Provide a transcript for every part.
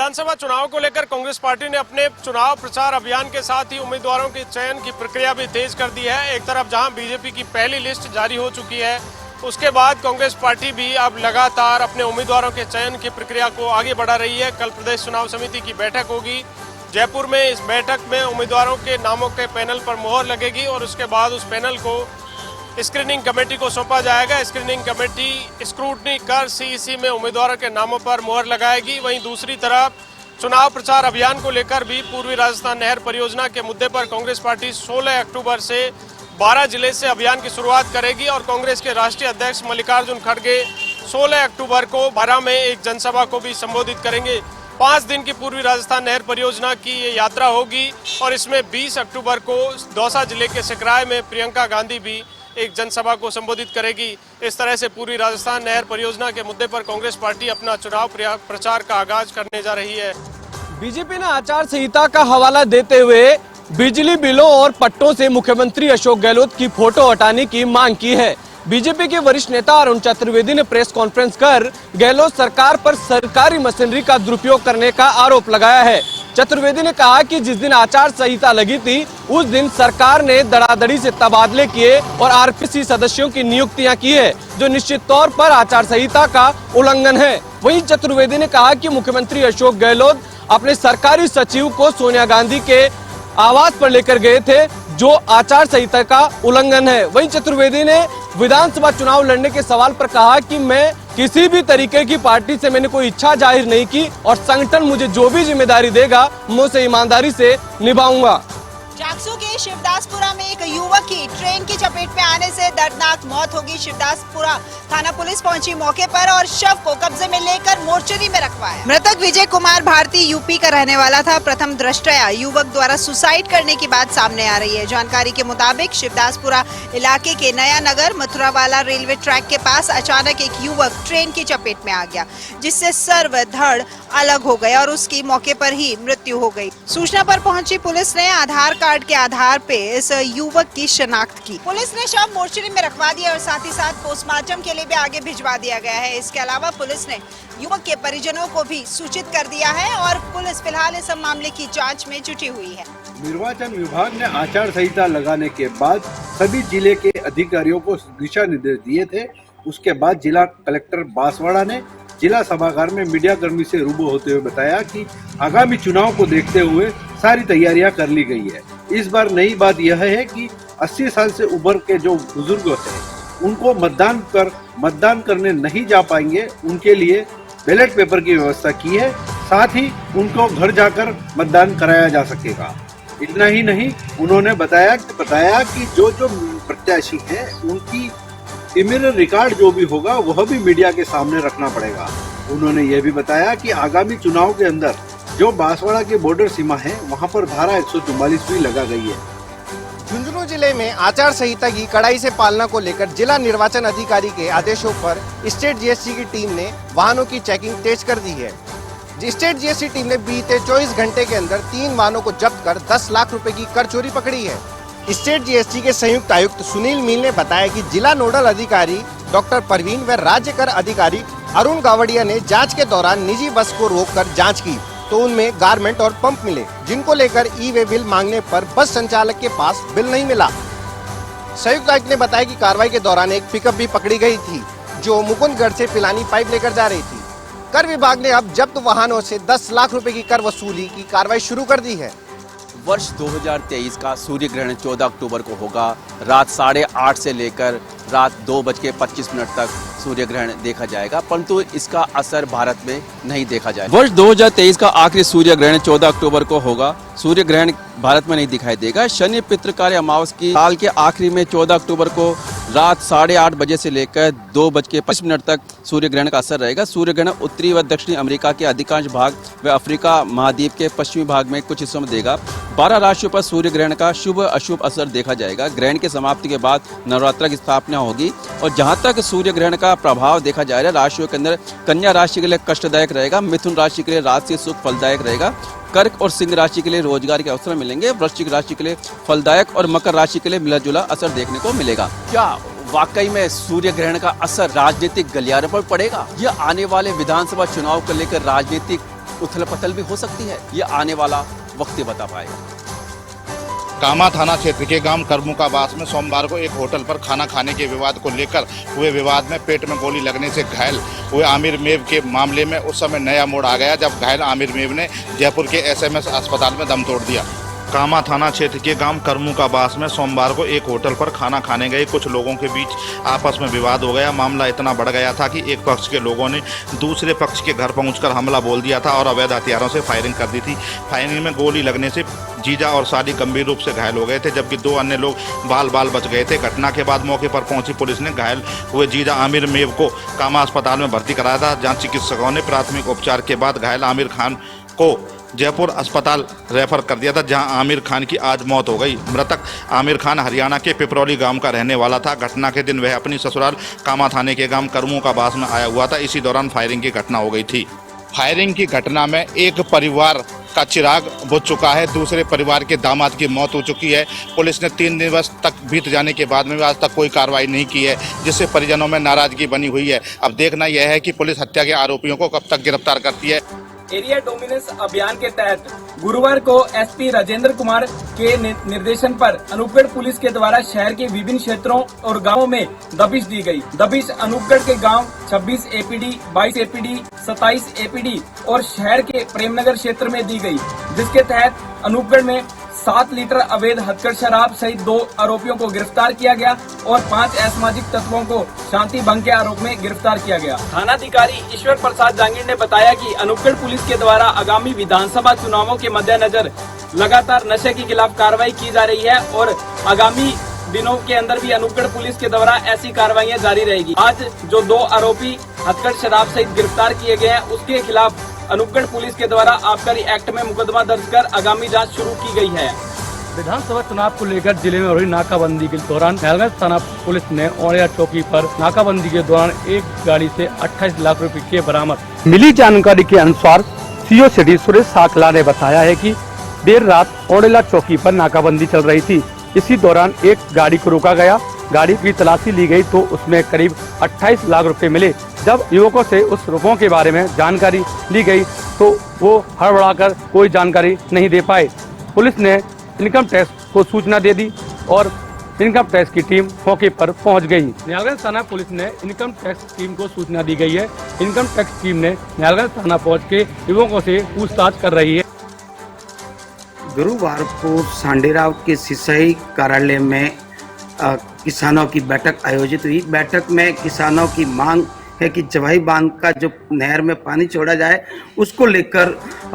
विधानसभा चुनाव को लेकर कांग्रेस पार्टी ने अपने चुनाव प्रचार अभियान के साथ ही उम्मीदवारों के चयन की प्रक्रिया भी तेज कर दी है। एक तरफ जहां बीजेपी की पहली लिस्ट जारी हो चुकी है, उसके बाद कांग्रेस पार्टी भी अब लगातार अपने उम्मीदवारों के चयन की प्रक्रिया को आगे बढ़ा रही है। कल प्रदेश चुनाव समिति की बैठक होगी जयपुर में। इस बैठक में उम्मीदवारों के नामों के पैनल पर मोहर लगेगी और उसके बाद उस पैनल को स्क्रीनिंग कमेटी को सौंपा जाएगा। स्क्रीनिंग कमेटी स्क्रूटनी कर सीईसी में उम्मीदवारों के नामों पर मोहर लगाएगी। वहीं दूसरी तरफ चुनाव प्रचार अभियान को लेकर भी पूर्वी राजस्थान नहर परियोजना के मुद्दे पर कांग्रेस पार्टी 16 अक्टूबर से 12 जिले से अभियान की शुरुआत करेगी और कांग्रेस के राष्ट्रीय अध्यक्ष मल्लिकार्जुन खड़गे 16 अक्टूबर को बारां में एक जनसभा को भी संबोधित करेंगे। 5 दिन की पूर्वी राजस्थान नहर परियोजना की ये यात्रा होगी और इसमें 20 अक्टूबर को दौसा जिले के सिकराय में प्रियंका गांधी भी एक जनसभा को संबोधित करेगी। इस तरह से पूर्वी राजस्थान नहर परियोजना के मुद्दे पर कांग्रेस पार्टी अपना चुनाव प्रचार का आगाज करने जा रही है। बीजेपी ने आचार संहिता का हवाला देते हुए बिजली बिलों और पट्टों से मुख्यमंत्री अशोक गहलोत की फोटो हटाने की मांग की है। बीजेपी के वरिष्ठ नेता अरुण चतुर्वेदी ने प्रेस कॉन्फ्रेंस कर गहलोत सरकार पर सरकारी मशीनरी का दुरुपयोग करने का आरोप लगाया है। चतुर्वेदी ने कहा कि जिस दिन आचार संहिता लगी थी उस दिन सरकार ने धड़ाधड़ी से तबादले किए और आरपीसी सदस्यों की नियुक्तियां की है, जो निश्चित तौर पर आचार संहिता का उल्लंघन है। वहीं चतुर्वेदी ने कहा कि मुख्यमंत्री अशोक गहलोत अपने सरकारी सचिव को सोनिया गांधी के आवास पर लेकर गए थे, जो आचार संहिता का उल्लंघन है। वहीं चतुर्वेदी ने विधानसभा चुनाव लड़ने के सवाल पर कहा कि मैं किसी भी तरीके की पार्टी से मैंने कोई इच्छा जाहिर नहीं की और संगठन मुझे जो भी जिम्मेदारी देगा मैं उसे ईमानदारी से निभाऊंगा। जागसू के शिवदासपुरा में एक युवक की ट्रेन की चपेट में आने से दर्दनाक मौत होगी। शिवदासपुरा थाना पुलिस पहुंची मौके पर और शव को कब्जे में लेकर मोर्चरी में रखवाया। मृतक विजय कुमार भारती यूपी का रहने वाला था। प्रथम दृष्टया युवक द्वारा सुसाइड करने की बात सामने आ रही है। जानकारी के मुताबिक शिवदासपुरा इलाके के नया नगर मथुरावाला रेलवे ट्रैक के पास अचानक एक युवक ट्रेन की चपेट में आ गया, जिससे सर व धड़ अलग हो गए और उसकी मौके पर ही मृत्यु हो गई। सूचना पर पहुंची पुलिस ने आधार कार्ड के आधार पे इस युवक की शिनाख्त की। पुलिस ने शव मोर्चरी में रखवा दिया और साथ ही साथ पोस्टमार्टम के लिए भी आगे भिजवा दिया गया है। इसके अलावा पुलिस ने युवक के परिजनों को भी सूचित कर दिया है और पुलिस फिलहाल इस मामले की जांच में जुटी हुई है। निर्वाचन विभाग ने आचार संहिता लगाने के बाद सभी जिले के अधिकारियों को दिशा निर्देश दिए थे। उसके बाद जिला कलेक्टर बांसवाड़ा ने जिला सभागार में मीडिया कर्मी से रूबरू होते हुए बताया कि आगामी चुनाव को देखते हुए सारी तैयारियां कर ली गई है। इस बार नई बात यह है कि 80 साल से ऊपर के जो बुजुर्ग हैं उनको मतदान करने नहीं जा पाएंगे, उनके लिए बैलेट पेपर की व्यवस्था की है। साथ ही उनको घर जाकर मतदान कराया जा सकेगा। इतना ही नहीं, उन्होंने बताया कि जो प्रत्याशी हैं उनकी क्रिमिनल रिकॉर्ड जो भी होगा वह भी मीडिया के सामने रखना पड़ेगा। उन्होंने यह भी बताया कि आगामी चुनाव के अंदर जो बांसवाड़ा की बॉर्डर सीमा है वहां पर धारा 144 भी लगा गई है। झुंझुनू जिले में आचार संहिता की कड़ाई से पालना को लेकर जिला निर्वाचन अधिकारी के आदेशों पर स्टेट जीएसटी की टीम ने वाहनों की चेकिंग तेज कर दी है। स्टेट जीएसटी टीम ने बीते 24 घंटे के अंदर 3 वाहनों को जब्त कर 10 लाख रुपए की कर चोरी पकड़ी है। स्टेट जीएसटी के संयुक्त आयुक्त सुनील मील ने बताया कि जिला नोडल अधिकारी डॉक्टर परवीन व राज्य कर अधिकारी अरुण गावड़िया ने जांच के दौरान निजी बस को रोककर जांच की तो उनमें गारमेंट और पंप मिले, जिनको लेकर ई-वे बिल मांगने पर बस संचालक के पास बिल नहीं मिला। संयुक्त आयुक्त ने बताया कि कार्रवाई के दौरान एक पिकअप भी पकड़ी गई थी, जो मुकुंदगढ़ से पिलानी पाइप लेकर जा रही थी। कर विभाग ने अब जब्त वाहनों से 10 लाख रुपए की कर वसूली की कार्रवाई शुरू कर दी है। वर्ष 2023 का सूर्य ग्रहण 14 अक्टूबर को होगा। रात 8:30 से लेकर रात 2:25 तक सूर्य ग्रहण देखा जाएगा, परंतु इसका असर भारत में नहीं देखा जाएगा। वर्ष 2023 का आखिरी सूर्य ग्रहण 14 अक्टूबर को होगा। सूर्य ग्रहण भारत में नहीं दिखाई देगा। शनि पितृकार्य अमावस की साल के आखिरी में 14 अक्टूबर को रात 8:30 बजे से लेकर 2:25 तक सूर्य ग्रहण का असर रहेगा। सूर्य ग्रहण उत्तरी व दक्षिणी अमेरिका के अधिकांश भाग व अफ्रीका महाद्वीप के पश्चिमी भाग में कुछ हिस्सों में देगा। 12 राशियों पर सूर्य ग्रहण का शुभ अशुभ असर देखा जाएगा। ग्रहण की समाप्ति के बाद नवरात्र की स्थापना होगी और जहां तक सूर्य ग्रहण का प्रभाव देखा जा रहा है, राशियों के अंदर कन्या राशि के लिए कष्टदायक रहेगा, मिथुन राशि के लिए राशि सुख फलदायक रहेगा, कर्क और सिंह राशि के लिए रोजगार के अवसर मिलेंगे, वृश्चिक राशि के लिए फलदायक और मकर राशि के लिए मिला जुला असर देखने को मिलेगा। क्या वाकई में सूर्य ग्रहण का असर राजनीतिक गलियारों पर पड़ेगा? यह आने वाले विधानसभा चुनाव को लेकर राजनीतिक उथल पुथल भी हो सकती है। ये आने वाला वक्त ही बता पाएगा। कामा थाना क्षेत्र के गांव करमुकाबास में सोमवार को एक होटल पर खाना खाने के विवाद को लेकर हुए विवाद में पेट में गोली लगने से घायल हुए आमिर मेव के मामले में उस समय नया मोड़ आ गया जब घायल आमिर मेव ने जयपुर के एसएमएस अस्पताल में दम तोड़ दिया। कामा थाना क्षेत्र के गांव करमुकाबास में सोमवार को एक होटल पर खाना खाने गए कुछ लोगों के बीच आपस में विवाद हो गया। मामला इतना बढ़ गया था कि एक पक्ष के लोगों ने दूसरे पक्ष के घर पहुंचकर हमला बोल दिया था और अवैध हथियारों से फायरिंग कर दी थी। फायरिंग में गोली लगने से जीजा और साली गंभीर रूप से घायल हो गए थे, जबकि 2 अन्य लोग बाल बच गए थे। घटना के बाद मौके पर पहुंची पुलिस ने घायल हुए जीजा आमिर मेव को कामा अस्पताल में भर्ती कराया था, जहां चिकित्सकों ने प्राथमिक उपचार के बाद घायल आमिर खान को जयपुर अस्पताल रेफर कर दिया था, जहां आमिर खान की आज मौत हो गई। मृतक आमिर खान हरियाणा के पिपरौली गांव का रहने वाला था। घटना के दिन वह अपनी ससुराल कामा थाने के गांव करमुकाबास में आया हुआ था। इसी दौरान फायरिंग की घटना हो गई थी। फायरिंग की घटना में एक परिवार का चिराग बुझ चुका है, दूसरे परिवार के दामाद की मौत हो चुकी है। पुलिस ने 3 दिवस तक बीत जाने के बाद में आज तक कोई कार्रवाई नहीं की है, जिससे परिजनों में नाराजगी बनी हुई है। अब देखना यह है कि पुलिस हत्या के आरोपियों को कब तक गिरफ्तार करती है। एरिया डोमिनेंस अभियान के तहत गुरुवार को एसपी राजेंद्र कुमार के निर्देशन पर अनूपगढ़ पुलिस के द्वारा शहर के विभिन्न क्षेत्रों और गांवों में दबिश दी गई। दबिश अनूपगढ़ के गांव 26 एपीडी, 22 एपीडी, 27 एपीडी और शहर के प्रेमनगर क्षेत्र में दी गई, जिसके तहत अनूपगढ़ में 7 लीटर अवैध हथकड़ शराब सहित 2 आरोपियों को गिरफ्तार किया गया और 5 असामाजिक तत्वों को शांति भंग के आरोप में गिरफ्तार किया गया। थानाधिकारी ईश्वर प्रसाद जांगीर ने बताया कि अनूपगढ़ पुलिस के द्वारा आगामी विधानसभा चुनावों के मद्देनजर लगातार नशे के खिलाफ कार्रवाई की जा रही है और आगामी दिनों के अंदर भी अनूपगढ़ पुलिस के द्वारा ऐसी कार्रवाइयां जारी रहेगी। आज जो 2 आरोपी हथकड़ शराब सहित गिरफ्तार किए गए हैं, उसके खिलाफ अनूपगढ़ पुलिस के द्वारा आबकारी एक्ट में मुकदमा दर्ज कर आगामी जांच शुरू की गई है। विधानसभा चुनाव को लेकर जिले में हो रही नाकाबंदी के दौरान महलगंज थाना पुलिस ने औड़िया चौकी पर नाकाबंदी के दौरान एक गाड़ी से 28 लाख रुपए के बरामद। मिली जानकारी के अनुसार सीओ सिटी सुरेश साकला ने बताया है कि देर रात औड़िया चौकी पर नाकाबंदी चल रही थी। इसी दौरान एक गाड़ी को रोका गया। गाड़ी की तलाशी ली गई तो उसमें करीब 28 लाख रुपए मिले। जब युवकों से उस रुपयों के बारे में जानकारी ली गई तो वो हड़बड़ाकर कोई जानकारी नहीं दे पाए। पुलिस ने इनकम टैक्स को सूचना दे दी और इनकम टैक्स की टीम मौके पर पहुंच गई। न्यालगंज थाना पुलिस ने इनकम टैक्स टीम को सूचना दी गई है। इनकम टैक्स टीम ने न्यालगंज थाना पहुंच के युवकों से पूछताछ कर रही है। गुरुवार को सांडेराव के सिंचाई कार्यालय में किसानों की बैठक आयोजित हुई। बैठक में किसानों की मांग है कि जवाई बांध का जो नहर में पानी छोड़ा जाए, उसको लेकर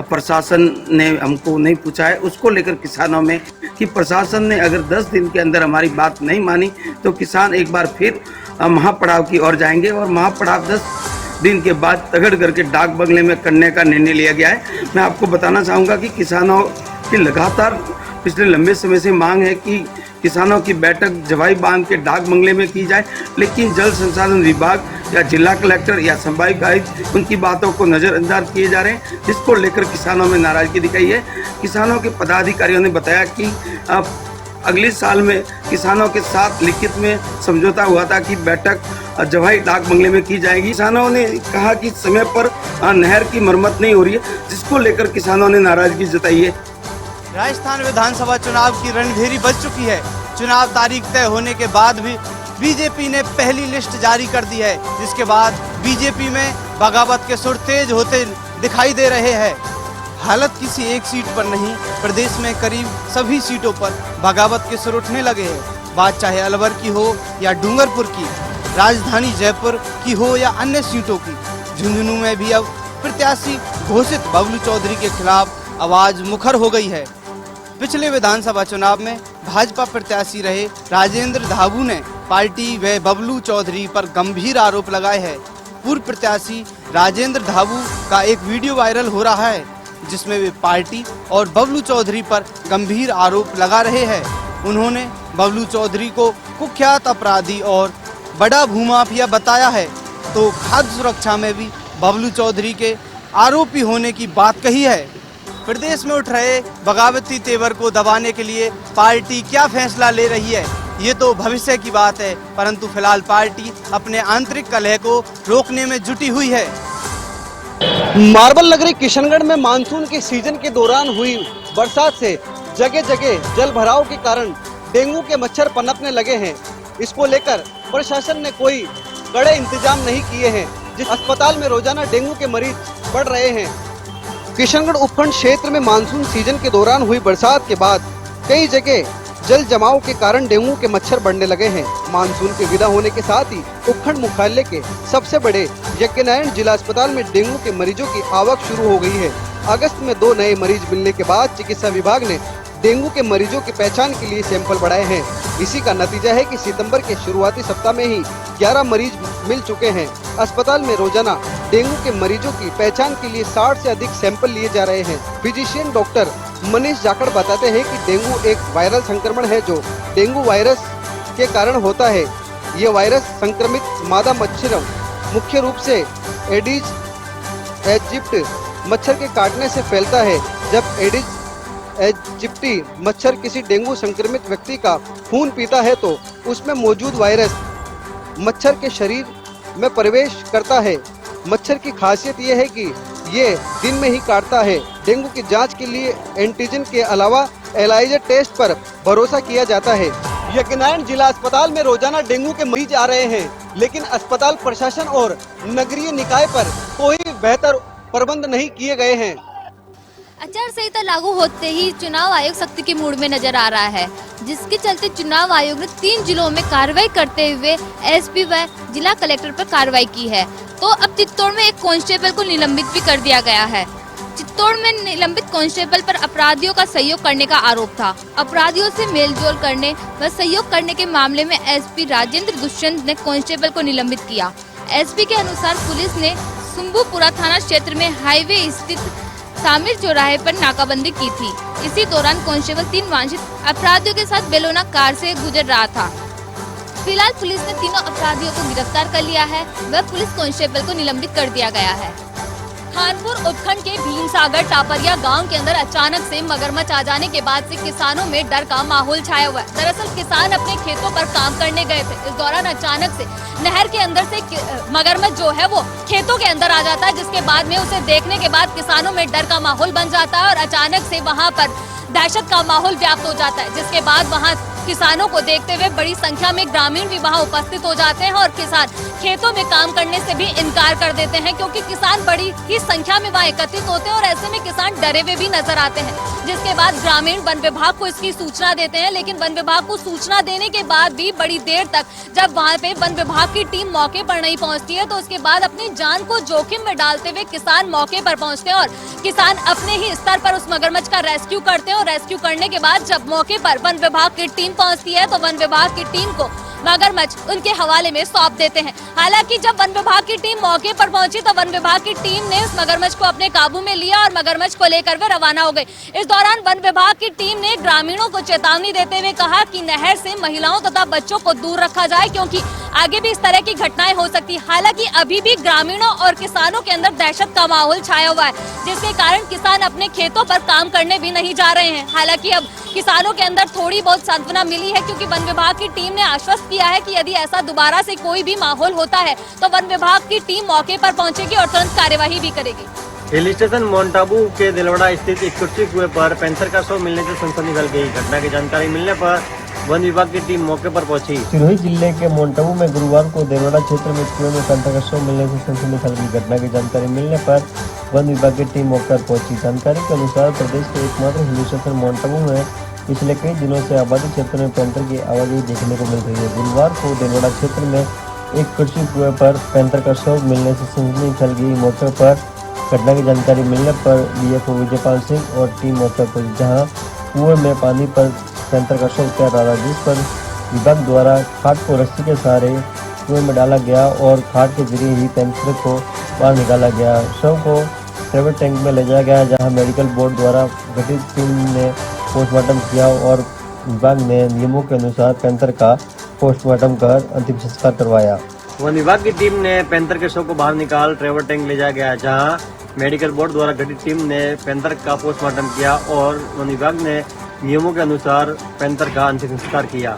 प्रशासन ने हमको नहीं पूछा है। उसको लेकर किसानों में कि प्रशासन ने अगर 10 दिन के अंदर हमारी बात नहीं मानी तो किसान एक बार फिर महापड़ाव की ओर जाएंगे और महापड़ाव 10 दिन के बाद तगड़ करके डाक बंगले में करने का निर्णय लिया गया है। मैं आपको बताना चाहूँगा कि किसानों की लगातार पिछले लंबे समय से मांग है कि किसानों की बैठक जवाई बांध के डाक बंगले में की जाए, लेकिन जल संसाधन विभाग या जिला कलेक्टर या संभाग आयुक्त उनकी बातों को नज़रअंदाज किए जा रहे हैं, जिसको लेकर किसानों में नाराजगी दिखाई है। किसानों के पदाधिकारियों ने बताया कि अगले साल में किसानों के साथ लिखित में समझौता हुआ था कि बैठक जवाई डाक बंगले में की जाएगी। किसानों ने कहा कि समय पर नहर की मरम्मत नहीं हो रही है, जिसको लेकर किसानों ने नाराजगी जताई है। राजस्थान विधानसभा चुनाव की रणभेरी बज चुकी है। चुनाव तारीख तय होने के बाद भी बीजेपी ने पहली लिस्ट जारी कर दी है, जिसके बाद बीजेपी में बगावत के सुर तेज होते दिखाई दे रहे हैं। हालत किसी एक सीट पर नहीं, प्रदेश में करीब सभी सीटों पर बगावत के सुर उठने लगे हैं। बात चाहे अलवर की हो या डूंगरपुर की, राजधानी जयपुर की हो या अन्य सीटों की, झुंझुनू में भी अब प्रत्याशी घोषित बबलू चौधरी के खिलाफ आवाज मुखर हो गई है। पिछले विधानसभा चुनाव में भाजपा प्रत्याशी रहे राजेंद्र धाबू ने पार्टी व बबलू चौधरी पर गंभीर आरोप लगाए हैं। पूर्व प्रत्याशी राजेंद्र धाबू का एक वीडियो वायरल हो रहा है, जिसमें वे पार्टी और बबलू चौधरी पर गंभीर आरोप लगा रहे हैं। उन्होंने बबलू चौधरी को कुख्यात अपराधी और बड़ा भूमाफिया बताया है, तो खाद्य सुरक्षा में भी बबलू चौधरी के आरोपी होने की बात कही है। प्रदेश में उठ रहे बगावती तेवर को दबाने के लिए पार्टी क्या फैसला ले रही है, ये तो भविष्य की बात है, परंतु फिलहाल पार्टी अपने आंतरिक कलह को रोकने में जुटी हुई है। मार्बल नगरी किशनगढ़ में मानसून के सीजन के दौरान हुई बरसात से जगह जगह जल भराव के कारण डेंगू के मच्छर पनपने लगे हैं। इसको लेकर प्रशासन ने कोई कड़े इंतजाम नहीं किए हैं। जिस अस्पताल में रोजाना डेंगू के मरीज बढ़ रहे हैं। किशनगढ़ उपखंड क्षेत्र में मानसून सीजन के दौरान हुई बरसात के बाद कई जगह जल जमाव के कारण डेंगू के मच्छर बढ़ने लगे हैं। मानसून के विदा होने के साथ ही उपखंड मुख्यालय के सबसे बड़े यज्ञनारायण जिला अस्पताल में डेंगू के मरीजों की आवक शुरू हो गई है। अगस्त में 2 नए मरीज मिलने के बाद चिकित्सा विभाग ने डेंगू के मरीजों की पहचान के लिए सैंपल बढ़ाए हैं। इसी का नतीजा है कि सितंबर के शुरुआती सप्ताह में ही 11 मरीज मिल चुके हैं। अस्पताल में रोजाना डेंगू के मरीजों की पहचान के लिए 60 से अधिक सैंपल लिए जा रहे हैं। फिजिशियन डॉक्टर मनीष जाखड़ बताते हैं कि डेंगू एक वायरल संक्रमण है जो डेंगू वायरस के कारण होता है। ये वायरस संक्रमित मादा मच्छरों मुख्य रूप से एडिज एजिप्टी मच्छर के काटने से फैलता है। जब एडिज एजिप्टी मच्छर किसी डेंगू संक्रमित व्यक्ति का खून पीता है तो उसमें मौजूद वायरस मच्छर के शरीर में प्रवेश करता है। मच्छर की खासियत ये है कि ये दिन में ही काटता है। डेंगू की जांच के लिए एंटीजन के अलावा एलाइजर टेस्ट पर भरोसा किया जाता है। यज्ञनारायण जिला अस्पताल में रोजाना डेंगू के मरीज आ रहे हैं, लेकिन अस्पताल प्रशासन और नगरीय निकाय पर कोई बेहतर प्रबंध नहीं किए गए हैं। आचार संहिता लागू होते ही चुनाव आयोग सख्ती के मूड में नजर आ रहा है, जिसके चलते चुनाव आयोग ने 3 जिलों में कार्रवाई करते हुए एसपी व जिला कलेक्टर पर कार्रवाई की है। तो अब चित्तौड़ में एक कांस्टेबल को निलंबित भी कर दिया गया है। चित्तौड़ में निलंबित कांस्टेबल पर अपराधियों का सहयोग करने का आरोप था। अपराधियों से मेलजोल करने व सहयोग करने के मामले में एसपी राजेंद्र दुष्यंत ने कांस्टेबल को निलंबित किया। एसपी के अनुसार पुलिस ने सुम्बुपुरा थाना क्षेत्र में हाईवे स्थित सामिर चौराहे पर नाकाबंदी की थी। इसी दौरान कांस्टेबल 3 वांछित अपराधियों के साथ बेलोना कार से गुजर रहा था। फिलहाल पुलिस ने तीनों अपराधियों को गिरफ्तार कर लिया है व पुलिस कांस्टेबल को निलंबित कर दिया गया है। खानपुर उपखंड के भीमसागर टापरिया गांव के अंदर अचानक से मगरमच्छ आ जाने के बाद से किसानों में डर का माहौल छाया हुआ है। दरअसल किसान अपने खेतों पर काम करने गए थे। इस दौरान अचानक से नहर के अंदर से मगरमच्छ जो है वो खेतों के अंदर आ जाता है, जिसके बाद में उसे देखने के बाद किसानों में डर का माहौल बन जाता है और अचानक से वहाँ पर दहशत का माहौल व्याप्त हो जाता है। जिसके बाद वहाँ किसानों को देखते हुए बड़ी संख्या में ग्रामीण भी वहाँ उपस्थित हो जाते हैं और किसान खेतों में काम करने से भी इनकार कर देते हैं, क्योंकि किसान बड़ी ही संख्या में वहाँ एकत्रित होते हैं और ऐसे में किसान डरे हुए भी नजर आते हैं। जिसके बाद ग्रामीण वन विभाग को इसकी सूचना देते हैं, लेकिन वन विभाग को सूचना देने के बाद भी बड़ी देर तक जब वहाँ पे वन विभाग की टीम मौके पर नहीं पहुँचती है तो उसके बाद अपनी जान को जोखिम में डालते हुए किसान मौके पर पहुँचते हैं और किसान अपने ही स्तर पर उस मगरमच्छ का रेस्क्यू करते हैं। और रेस्क्यू करने के बाद जब मौके पर वन विभाग की टीम पहुंचती है तो वन विभाग की टीम को मगरमच्छ उनके हवाले में सौंप देते हैं। हालांकि जब वन विभाग की टीम मौके पर पहुंची तो वन विभाग की टीम ने उस मगरमच्छ को अपने काबू में लिया और मगरमच्छ को लेकर वे रवाना हो गए। इस दौरान वन विभाग की टीम ने ग्रामीणों को चेतावनी देते हुए कहा कि नहर से महिलाओं तथा बच्चों को दूर रखा जाए, क्योंकि आगे भी इस तरह की घटनाएं हो सकती है। हालांकि अभी भी ग्रामीणों और किसानों के अंदर दहशत का माहौल छाया हुआ है, जिसके कारण किसान अपने खेतों पर काम करने भी नहीं जा रहे हैं। हालांकि अब किसानों के अंदर थोड़ी बहुत सांत्वना मिली है, क्योंकि वन विभाग की टीम ने आश्वस्त किया है कि यदि ऐसा दोबारा से कोई भी माहौल होता है तो वन विभाग की टीम मौके पर पहुंचेगी और तुरंत कार्यवाही भी करेगी। हिल स्टेशन माउंट आबू के दिलवाड़ा स्थित एक कुर्सी कुएं पर पैंथर का शव मिलने से सनसनी फैल गई। घटना की जानकारी मिलने पर वन विभाग की टीम मौके पर पहुंची। सिरोही जिले के माउंट आबू में गुरुवार को दिलवाड़ा क्षेत्र में कुएं में पैंथर का शव मिलने से सनसनी फैल गई। घटना की जानकारी मिलने पर वन विभाग की टीम मौके पर पहुंची। जानकारी के अनुसार प्रदेश के एकमात्र हिल स्टेशन माउंट आबू में पिछले कई दिनों से आबादी क्षेत्र में पैंथर की आवाजाही देखने को मिल रही है। गुरुवार को दिलवाड़ा क्षेत्र में एक कृषि कुएं पर पैंथर का शव मिलने से सनसनी फैल गई। मौके पर घटना की जानकारी मिलने पर डीएफओ विजयपाल सिंह और टीम मौके पर जहां कुएं में पानी पर पैंथर का शव तैर रहा था, जिस पर विभाग द्वारा खाट को रस्सी के सहारे कुएं में डाला गया और खाट के जरिए ही पैंथर को बाहर निकाला गया। शव को प्राइवेट टैंक में ले जाया गया, जहाँ मेडिकल बोर्ड द्वारा गठित टीम ने पोस्टमार्टम किया और विभाग ने नियमों के अनुसार पैंथर का पोस्टमार्टम कर अंतिम संस्कार करवाया। वन विभाग की टीम ने पैंथर के शव को बाहर निकाल ट्रेवर टैंक ले जाया गया, जहां मेडिकल बोर्ड द्वारा गठित टीम ने पैंथर का पोस्टमार्टम किया और वन विभाग ने नियमों के अनुसार पैंथर का अंतिम संस्कार किया।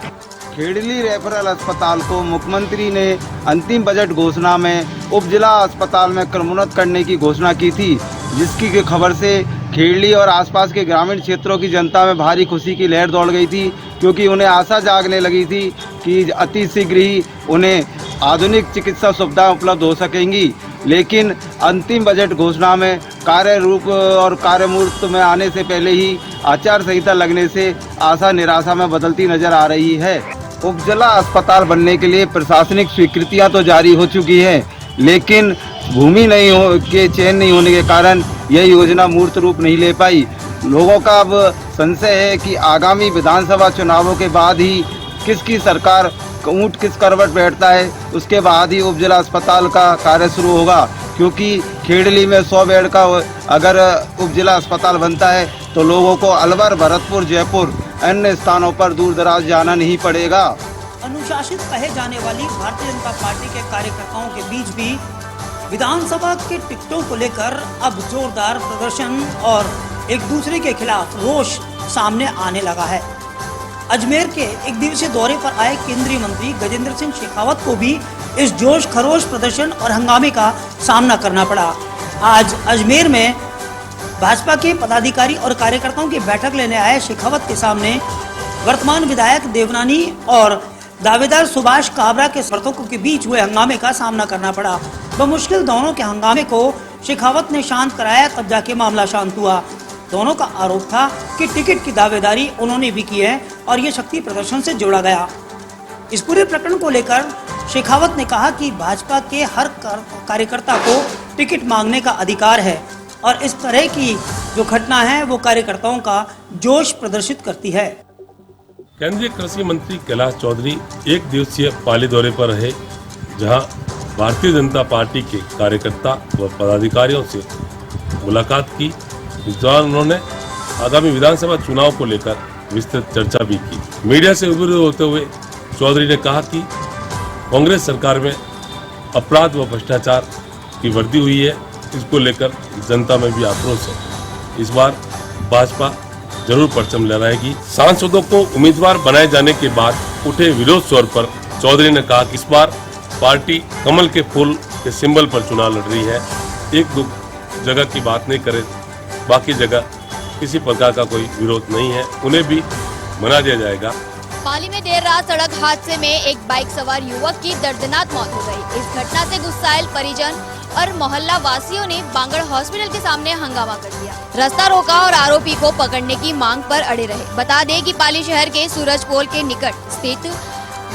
खेड़ली रेफरल अस्पताल को मुख्यमंत्री ने अंतिम बजट घोषणा में उप जिला अस्पताल में क्रमोन्नत करने की घोषणा की थी, जिसकी की खबर से खेड़ली और आसपास के ग्रामीण क्षेत्रों की जनता में भारी खुशी की लहर दौड़ गई थी, क्योंकि उन्हें आशा जागने लगी थी कि अति शीघ्र ही उन्हें आधुनिक चिकित्सा सुविधाएं उपलब्ध हो सकेंगी। लेकिन अंतिम बजट घोषणा में कार्य रूप और कार्यमूर्त में आने से पहले ही आचार संहिता लगने से आशा निराशा में बदलती नजर आ रही है। उपजिला अस्पताल बनने के लिए प्रशासनिक स्वीकृतियां तो जारी हो चुकी हैं, लेकिन भूमि के चयन नहीं होने के कारण यह योजना मूर्त रूप नहीं ले पाई। लोगों का अब संशय है कि आगामी विधानसभा चुनावों के बाद ही किसकी सरकार ऊँट किस करवट बैठता है, उसके बाद ही उपजिला अस्पताल का कार्य शुरू होगा, क्योंकि खेड़ली में 100 बेड का अगर उपजिला अस्पताल बनता है तो लोगों को अलवर, भरतपुर, जयपुर अन्य स्थानों पर दूर दराज जाना नहीं पड़ेगा। अनुशासित कहे जाने वाली भारतीय जनता पार्टी के कार्यकर्ताओं के बीच भी विधानसभा के टिकटों को लेकर अब जोरदार प्रदर्शन और एक दूसरे के खिलाफ रोष सामने आने लगा है। अजमेर के एक दिवसीय दौरे पर आए केंद्रीय मंत्री गजेंद्र सिंह शेखावत को भी इस जोश खरोश प्रदर्शन और हंगामे का सामना करना पड़ा। आज अजमेर में भाजपा के पदाधिकारी और कार्यकर्ताओं की बैठक लेने आए शेखावत के सामने वर्तमान विधायक देवनानी और दावेदार सुभाष काबरा के समर्थकों के बीच हुए हंगामे का सामना करना पड़ा। बमुश्किल दोनों के हंगामे को शेखावत ने शांत कराया, तब जाके मामला शांत हुआ। दोनों का आरोप था कि टिकट की दावेदारी उन्होंने भी की है और ये शक्ति प्रदर्शन से जोड़ा गया। इस पूरे प्रकरण को लेकर शेखावत ने कहा कि भाजपा के हर कार्यकर्ता को टिकट मांगने का अधिकार है और इस तरह की जो घटना है वो कार्यकर्ताओं का जोश प्रदर्शित करती है। केंद्रीय कृषि मंत्री कैलाश चौधरी एक दिवसीय पाली दौरे पर रहे, जहां भारतीय जनता पार्टी के कार्यकर्ता व पदाधिकारियों से मुलाकात की। इस दौरान उन्होंने आगामी विधानसभा चुनाव को लेकर विस्तृत चर्चा भी की। मीडिया से रूबरू होते हुए चौधरी ने कहा कि कांग्रेस सरकार में अपराध व भ्रष्टाचार की वृद्धि हुई है, इसको लेकर जनता में भी आक्रोश है। इस बार भाजपा जरूर परचम लहराएगी। सांसदों को उम्मीदवार बनाए जाने के बाद उठे विरोध स्वर पर चौधरी ने कहा कि इस बार पार्टी कमल के फूल के सिंबल पर चुनाव लड़ रही है। एक दो जगह की बात नहीं करे, बाकी जगह किसी प्रकार का कोई विरोध नहीं है, उन्हें भी मना दिया जाएगा। पाली में देर रात सड़क हादसे में एक बाइक सवार युवक की दर्दनाक मौत हो गई। इस घटना से गुस्साइल परिजन और मोहल्ला वासियों ने बांगड़ हॉस्पिटल के सामने हंगामा कर दिया। रास्ता रोका और आरोपी को पकड़ने की मांग पर अड़े रहे। बता दें कि पाली शहर के सूरजपोल के निकट स्थित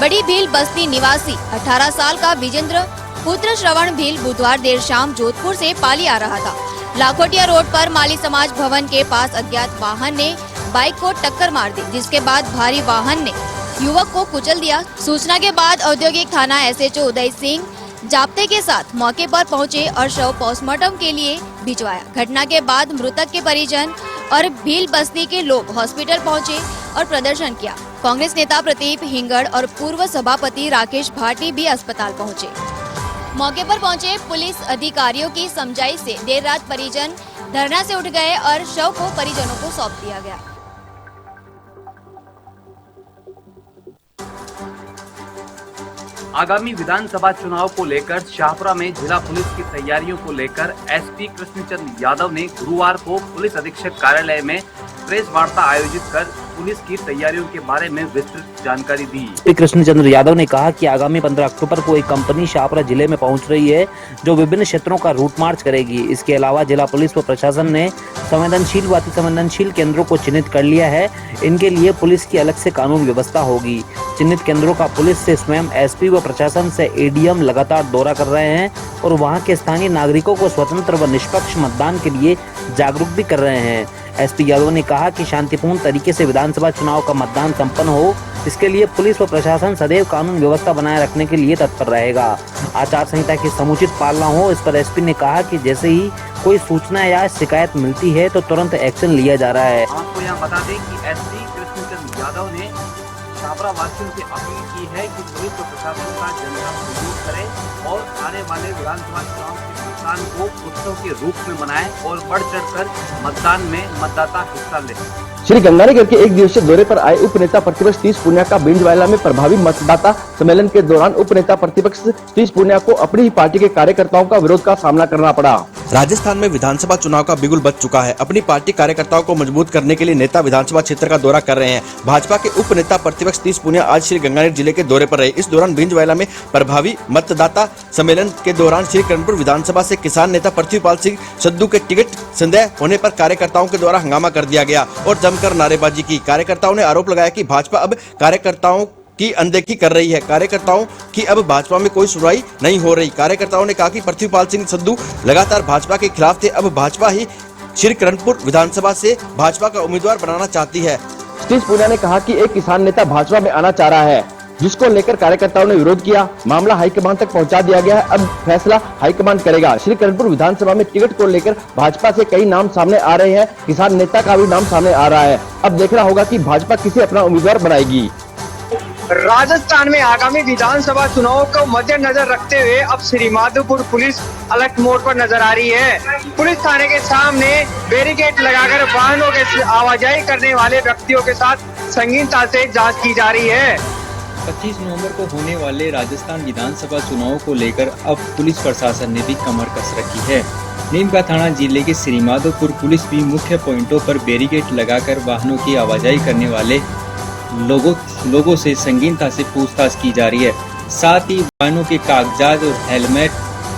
बड़ी भील बस्ती निवासी 18 साल का विजेंद्र पुत्र श्रवण भील बुधवार देर शाम जोधपुर से पाली आ रहा था। लाखोटिया रोड पर माली समाज भवन के पास अज्ञात वाहन ने बाइक को टक्कर मार दी, जिसके बाद भारी वाहन ने युवक को कुचल दिया। सूचना के बाद औद्योगिक थाना SHO उदय सिंह जाप्ते के साथ मौके पर पहुंचे और शव पोस्टमार्टम के लिए भिजवाया। घटना के बाद मृतक के परिजन और भील बस्ती के लोग हॉस्पिटल पहुंचे और प्रदर्शन किया। कांग्रेस नेता प्रदीप हिंगड़ और पूर्व सभापति राकेश भाटी भी अस्पताल पहुंचे। मौके पर पहुंचे पुलिस अधिकारियों की समझाई से देर रात परिजन धरना से उठ गए और शव को परिजनों को सौंप दिया गया। आगामी विधानसभा चुनाव को लेकर शाहपुरा में जिला पुलिस की तैयारियों को लेकर SP कृष्णचंद्र यादव ने गुरुवार को पुलिस अधीक्षक कार्यालय में प्रेस वार्ता आयोजित कर पुलिस की तैयारियों के बारे में विस्तृत जानकारी दी। SP कृष्णचंद्र यादव ने कहा कि आगामी 15 अक्टूबर को एक कंपनी शाहपुरा जिले में पहुंच रही है, जो विभिन्न क्षेत्रों का रूट मार्च करेगी। इसके अलावा जिला पुलिस व प्रशासन ने संवेदनशील व अति संवेदनशील केंद्रों को चिन्हित कर लिया है। इनके लिए पुलिस की अलग से कानून व्यवस्था होगी। चिन्हित केंद्रों का पुलिस से स्वयं SP व प्रशासन से ADM लगातार दौरा कर रहे हैं और वहां के स्थानीय नागरिकों को स्वतंत्र व निष्पक्ष मतदान के लिए जागरूक भी कर रहे हैं। SP यादव ने कहा कि शांतिपूर्ण तरीके से विधानसभा चुनाव का मतदान संपन्न हो, इसके लिए पुलिस व प्रशासन सदैव कानून व्यवस्था बनाए रखने के लिए तत्पर रहेगा। आचार संहिता की समुचित पालना हो, इस पर SP ने कहा कि जैसे ही कोई सूचना या शिकायत मिलती है तो तुरंत एक्शन लिया जा रहा है। आपको यहाँ बता दें कि SP कृष्णचंद्र यादव ने छापरा वासियों से अपील की है कि पुलिस और प्रशासन का जनता सहयोग करे और आने वाले विधानसभा चुनाव के मतदान को उत्सव के रूप में मनाएं और बढ़ चढ़कर मतदान में मतदाता हिस्सा लें। श्री गंगानगर के एक दिवसीय दौरे पर आए उप नेता प्रतिपक्ष सतीश पूनिया का बिंजवाला में प्रभावी मतदाता सम्मेलन के दौरान उप नेता प्रतिपक्ष सतीश पूनिया को अपनी ही पार्टी के कार्यकर्ताओं का विरोध का सामना करना पड़ा। राजस्थान में विधानसभा चुनाव का बिगुल बज चुका है। अपनी पार्टी कार्यकर्ताओं को मजबूत करने के लिए नेता विधानसभा क्षेत्र का दौरा कर रहे हैं। भाजपा के उप नेता प्रतिपक्ष सतीश पूनिया आज श्री गंगानगर जिले के दौरे पर रहे। इस दौरान बिंजवाला में प्रभावी मतदाता सम्मेलन के दौरान श्री करणपुर विधानसभा से किसान नेता पृथ्वीपाल सिंह सद्दू के टिकट संदेह होने पर कार्यकर्ताओं के द्वारा हंगामा कर दिया गया और जमकर नारेबाजी की। कार्यकर्ताओं ने आरोप लगाया कि भाजपा अब कार्यकर्ताओं की अनदेखी कर रही है। कार्यकर्ताओं की अब भाजपा में कोई सुनवाई नहीं हो रही। कार्यकर्ताओं ने कहा कि पृथ्वीपाल सिंह सद्दू लगातार भाजपा के खिलाफ थे। अब भाजपा ही श्री करणपुर विधानसभा से भाजपा का उम्मीदवार बनाना चाहती है। सतीश पूनिया ने कहा कि एक किसान नेता भाजपा में आना चाह रहा है, जिसको लेकर कार्यकर्ताओं ने विरोध किया। मामला हाईकमान तक पहुंचा दिया गया है। अब फैसला हाईकमान करेगा। श्री करणपुर विधानसभा में टिकट को लेकर भाजपा से कई नाम सामने आ रहे हैं। किसान नेता का भी नाम सामने आ रहा है। अब देखना होगा कि भाजपा किसे अपना उम्मीदवार बनाएगी। राजस्थान में आगामी विधानसभा चुनाव को मद्देनजर रखते हुए अब श्रीमाधोपुर पुलिस अलर्ट मोड पर नजर आ रही है। पुलिस थाने के सामने बैरिकेड लगाकर वाहनों के आवाजाही करने वाले व्यक्तियों के साथ संगीनता से जांच की जा रही है। 25 नवंबर को होने वाले राजस्थान विधानसभा चुनाव को लेकर अब पुलिस प्रशासन ने भी कमर कस रखी है। नीमका थाना जिले के श्रीमाधोपुर पुलिस भी मुख्य पॉइंटों पर बैरिकेड लगाकर वाहनों की आवाजाही करने वाले लोगों से संगीनता से पूछताछ की जा रही है। साथ ही वाहनों के कागजात और हेलमेट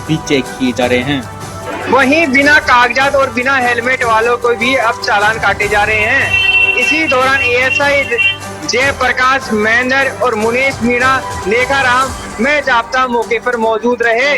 भी चेक किए जा रहे हैं। वहीं बिना कागजात और बिना हेलमेट वालों को भी अब चालान काटे जा रहे हैं। इसी दौरान एएसआई जयप्रकाश महेंद्र और मुनीश मीणा लेखाराम में जाब्ता मौके पर मौजूद रहे।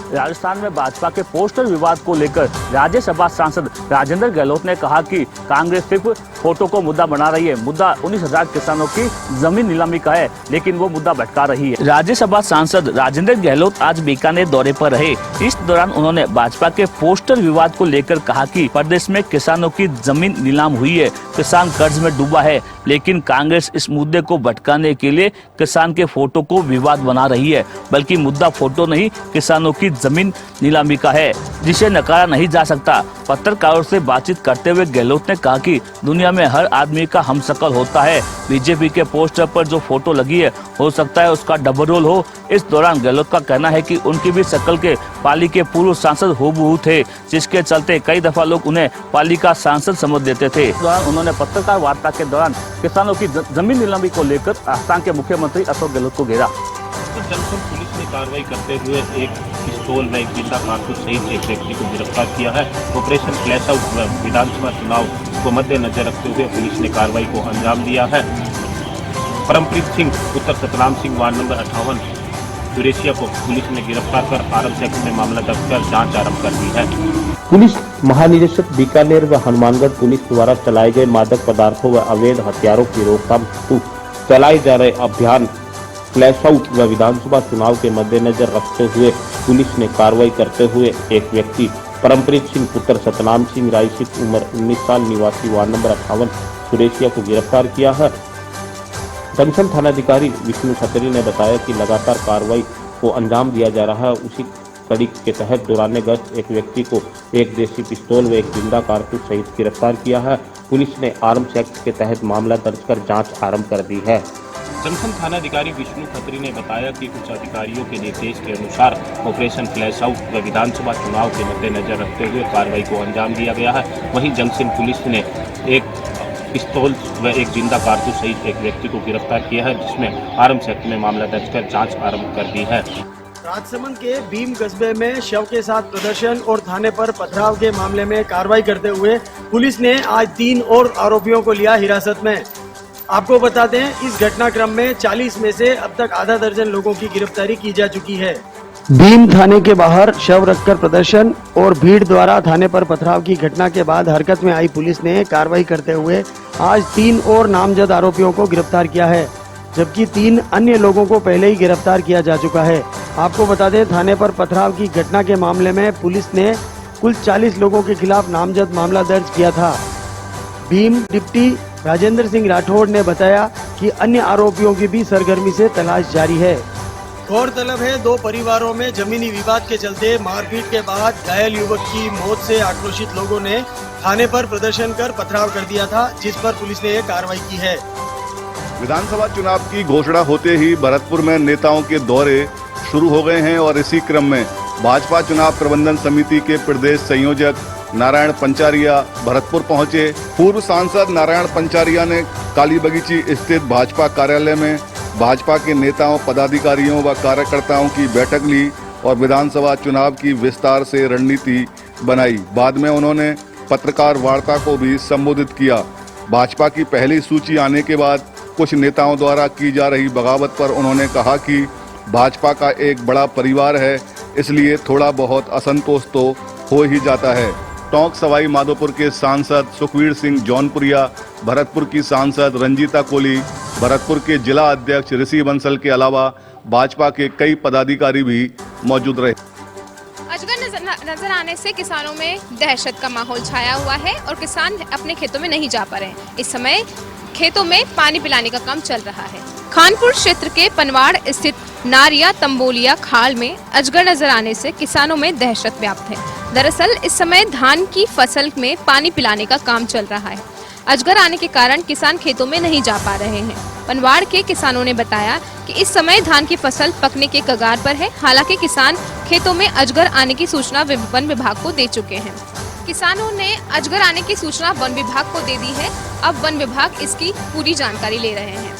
राजस्थान में भाजपा के पोस्टर विवाद को लेकर राज्यसभा सांसद राजेंद्र गहलोत ने कहा कि कांग्रेस सिर्फ फोटो को मुद्दा बना रही है। मुद्दा 19,000 किसानों की जमीन नीलामी का है, लेकिन वो मुद्दा भटका रही है। राज्यसभा सांसद राजेंद्र गहलोत आज बीकानेर दौरे पर रहे। इस दौरान उन्होंने भाजपा के पोस्टर विवाद को लेकर कहा कि प्रदेश में किसानों की जमीन नीलाम हुई है, किसान कर्ज में डूबा है, लेकिन कांग्रेस इस मुद्दे को भटकाने के लिए किसान के फोटो को विवाद बना रही है। बल्कि मुद्दा फोटो नहीं, किसानों की जमीन नीलामी का है, जिसे नकारा नहीं जा सकता। पत्रकारों से बातचीत करते हुए गहलोत ने कहा कि दुनिया में हर आदमी का हमशक्ल होता है। बीजेपी के पोस्टर पर जो फोटो लगी है, हो सकता है उसका डबल रोल हो। इस दौरान गहलोत का कहना है कि उनकी भी शक्ल के पाली के पूर्व सांसद हूबहू थे, जिसके चलते कई दफा लोग उन्हें पाली का सांसद समझ देते थे। इस दौरान उन्होंने पत्रकार वार्ता के दौरान किसानों की जमीन नीलामी को लेकर असम के मुख्यमंत्री अशोक गहलोत को घेरा। जंक्शन पुलिस ने कार्रवाई करते हुए एक पिस्तौल व एक जिंदा कारतूस सहित एक व्यक्ति को गिरफ्तार किया है। ऑपरेशन फ्लैश आउट विधानसभा चुनाव को मद्देनजर रखते हुए पुलिस ने कार्रवाई को अंजाम दिया है। परमप्रीत सिंह पुत्र सतनाम सिंह वार्ड नंबर 58 सुरेशिया को पुलिस ने गिरफ्तार कर आरम सेक्टर में मामला दर्ज कर जाँच आरम्भ कर दी है। पुलिस महानिदेशक बीकानेर व हनुमानगढ़ पुलिस द्वारा चलाए गए मादक पदार्थों व अवैध हथियारों की रोकथाम हेतु चलाए जा रहे अभियान फ्लैश आउट व विधानसभा चुनाव के मद्देनजर रखते हुए पुलिस ने कार्रवाई करते हुए एक व्यक्ति परमप्रीत सिंह पुत्र सतनाम सिंह रायसिक उम्र 19 साल निवासी वार्ड नंबर 58 सुरेशिया को गिरफ्तार किया है। जंक्शन थानाधिकारी विष्णु खत्री ने बताया कि लगातार कार्रवाई को अंजाम दिया जा रहा है। उसी कड़ी के तहत दौरान गश्त एक व्यक्ति को एक देसी पिस्तौल व एक जिंदा कारतूस सहित गिरफ्तार किया है। पुलिस ने आर्म्स एक्ट के तहत मामला दर्ज कर जांच आरंभ कर दी है। जंक्शन थानाधिकारी विष्णु खत्री ने बताया कि कुछ अधिकारियों के निर्देश के अनुसार ऑपरेशन फ्लैश आउट व विधानसभा चुनाव के मद्देनजर रखते हुए कार्रवाई को अंजाम दिया गया है। वहीं जंक्शन पुलिस ने एक पिस्तौल व एक जिंदा कारतूस सहित एक व्यक्ति को गिरफ्तार किया है, जिसमें आर्म्स एक्ट में मामला दर्ज कर जाँच आरम्भ कर दी है। राजसमंद के भीम कस्बे में शव के साथ प्रदर्शन और थाने पर पथराव के मामले में कार्रवाई करते हुए पुलिस ने आज 3 और आरोपियों को लिया हिरासत में। आपको बता दें, इस घटनाक्रम में 40 में से अब तक आधा दर्जन लोगों की गिरफ्तारी की जा चुकी है। भीम थाने के बाहर शव रखकर प्रदर्शन और भीड़ द्वारा थाने पर पथराव की घटना के बाद हरकत में आई पुलिस ने कार्रवाई करते हुए आज 3 और नामजद आरोपियों को गिरफ्तार किया है, जबकि 3 अन्य लोगों को पहले ही गिरफ्तार किया जा चुका है। आपको बता दें, थाने पर पथराव की घटना के मामले में पुलिस ने कुल 40 लोगों के खिलाफ नामजद मामला दर्ज किया था। भीम डिप्टी राजेंद्र सिंह राठौड़ ने बताया कि अन्य आरोपियों की भी सरगर्मी से तलाश जारी है। गौरतलब है, दो परिवारों में जमीनी विवाद के चलते मारपीट के बाद घायल युवक की मौत से आक्रोशित लोगों ने थाने पर प्रदर्शन कर पथराव कर दिया था, जिस पर पुलिस ने यह कार्रवाई की है। विधानसभा चुनाव की घोषणा होते ही भरतपुर में नेताओं के दौरे शुरू हो गए हैं और इसी क्रम में भाजपा चुनाव प्रबंधन समिति के प्रदेश संयोजक नारायण पंचारिया भरतपुर पहुंचे। पूर्व सांसद नारायण पंचारिया ने काली बगीची स्थित भाजपा कार्यालय में भाजपा के नेताओं, पदाधिकारियों व कार्यकर्ताओं की बैठक ली और विधानसभा चुनाव की विस्तार से रणनीति बनाई। बाद में उन्होंने पत्रकार वार्ता को भी संबोधित किया। भाजपा की पहली सूची आने के बाद कुछ नेताओं द्वारा की जा रही बगावत पर उन्होंने कहा कि भाजपा का एक बड़ा परिवार है, इसलिए थोड़ा बहुत असंतोष तो हो ही जाता है। टोंक सवाई माधोपुर के सांसद सुखवीर सिंह जौनपुरिया, भरतपुर की सांसद रंजीता कोली, भरतपुर के जिला अध्यक्ष ऋषि बंसल के अलावा भाजपा के कई पदाधिकारी भी मौजूद रहे। अजगर नजर आने से किसानों में दहशत का माहौल छाया हुआ है और किसान अपने खेतों में नहीं जा पा रहे हैं। इस समय खेतों में पानी पिलाने का काम चल रहा है। खानपुर क्षेत्र के पनवाड़ स्थित नारिया तंबोलिया खाल में अजगर नजर आने से किसानों में दहशत व्याप्त है। दरअसल इस समय धान की फसल में पानी पिलाने का काम चल रहा है। अजगर आने के कारण किसान खेतों में नहीं जा पा रहे हैं। पनवाड़ के किसानों ने बताया कि इस समय धान की फसल पकने के कगार पर है। हालांकि किसान खेतों में अजगर आने की सूचना वन विभाग को दे चुके हैं। किसानों ने अजगर आने की सूचना वन विभाग को दे दी है। अब वन विभाग इसकी पूरी जानकारी ले रहे हैं।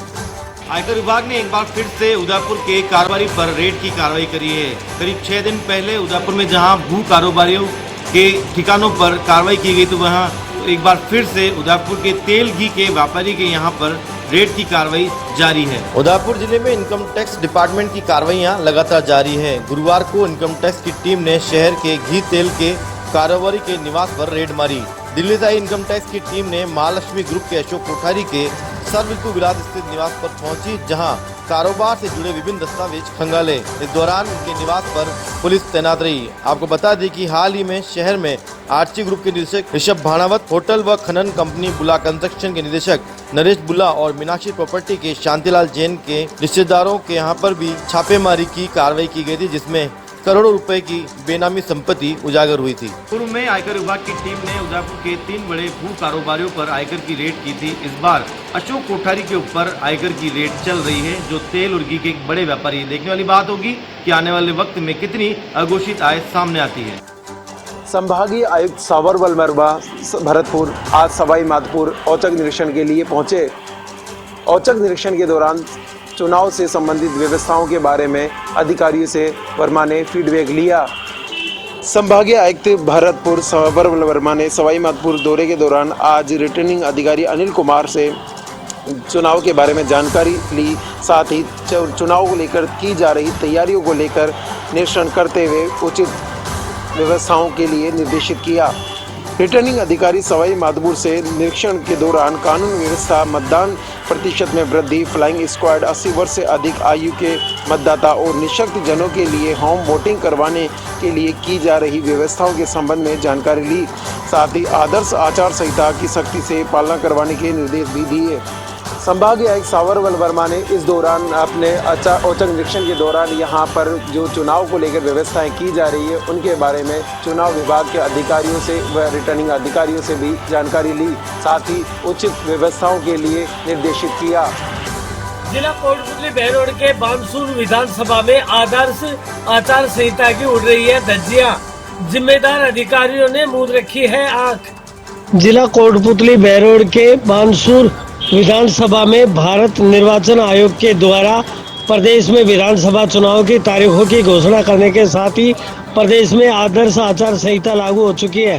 आयकर विभाग ने एक बार फिर से उदयपुर के कारोबारी पर रेड की कार्रवाई करी है। करीब 6 दिन पहले उदयपुर में जहां भू कारोबारियों के ठिकानों पर कार्रवाई की गई, तो वहां एक बार फिर से उदयपुर के तेल घी के व्यापारी के यहां पर रेड की कार्रवाई जारी है। उदयपुर जिले में इनकम टैक्स डिपार्टमेंट की कार्रवाइयां लगातार जारी है। गुरुवार को इनकम टैक्स की टीम ने शहर के घी तेल के कारोबारी के निवास पर रेड मारी। दिल्ली से आई इनकम टैक्स की टीम ने महालक्ष्मी ग्रुप के अशोक कोठारी के सर्व ऋतु विराज स्थित निवास पर पहुंची, जहां कारोबार से जुड़े विभिन्न दस्तावेज खंगाले। इस दौरान उनके निवास पर पुलिस तैनात रही। आपको बता दें कि हाल ही में शहर में आरची ग्रुप के निदेशक ऋषभ भाणावत, होटल व खनन कंपनी बुला कंस्ट्रक्शन के निदेशक नरेश बुला और मीनाक्षी प्रॉपर्टी के शांतिलाल जैन के रिश्तेदारों के यहाँ पर भी छापेमारी की कार्रवाई की गई थी, जिसमें करोड़ों रुपए की बेनामी संपत्ति उजागर हुई थी। पूर्व में आयकर विभाग की टीम ने उदयपुर के 3 बड़े भू कारोबारियों पर आयकर की रेड की थी। इस बार अशोक कोठारी के ऊपर आयकर की रेड चल रही है, जो तेल और घी के एक बड़े व्यापारी हैं। देखने वाली बात होगी कि आने वाले वक्त में कितनी अघोषित आय सामने आती है। संभागीय आयुक्त सावरवल वर्मा भरतपुर आज सवाई माधोपुर औचक निरीक्षण के लिए पहुंचे। औचक निरीक्षण के दौरान चुनाव से संबंधित व्यवस्थाओं के बारे में अधिकारियों से वर्मा ने फीडबैक लिया। संभागीय आयुक्त भरतपुर सावरवल वर्मा ने सवाई माधोपुर दौरे के दौरान आज रिटर्निंग अधिकारी अनिल कुमार से चुनाव के बारे में जानकारी ली। साथ ही चुनाव को लेकर की जा रही तैयारियों को लेकर निरीक्षण करते हुए उचित व्यवस्थाओं के लिए निर्देशित किया। रिटर्निंग अधिकारी सवाई माधोपुर से निरीक्षण के दौरान कानून व्यवस्था, मतदान प्रतिशत में वृद्धि, फ्लाइंग स्क्वाड, 80 वर्ष से अधिक आयु के मतदाता और निःशक्त जनों के लिए होम वोटिंग करवाने के लिए की जा रही व्यवस्थाओं के संबंध में जानकारी ली। साथ ही आदर्श आचार संहिता की सख्ती से पालना करवाने के निर्देश भी दिए। संभागीय आयुक्त सावरवल वर्मा ने इस दौरान अपने औचक निरीक्षण के दौरान यहाँ पर जो चुनाव को लेकर व्यवस्थाएं की जा रही है उनके बारे में चुनाव विभाग के अधिकारियों से व रिटर्निंग अधिकारियों से भी जानकारी ली। साथ ही उचित व्यवस्थाओं के लिए निर्देशित किया। जिला कोटपुतली बहरोड के बानसूर विधानसभा में आदर्श आचार संहिता की उड़ रही है धज्जियां। जिम्मेदार अधिकारियों ने मूंद रखी है आंख। जिला कोटपुतली बहरोड के बानसूर विधानसभा में भारत निर्वाचन आयोग के द्वारा प्रदेश में विधानसभा चुनाव की तारीखों की घोषणा करने के साथ ही प्रदेश में आदर्श आचार संहिता लागू हो चुकी है।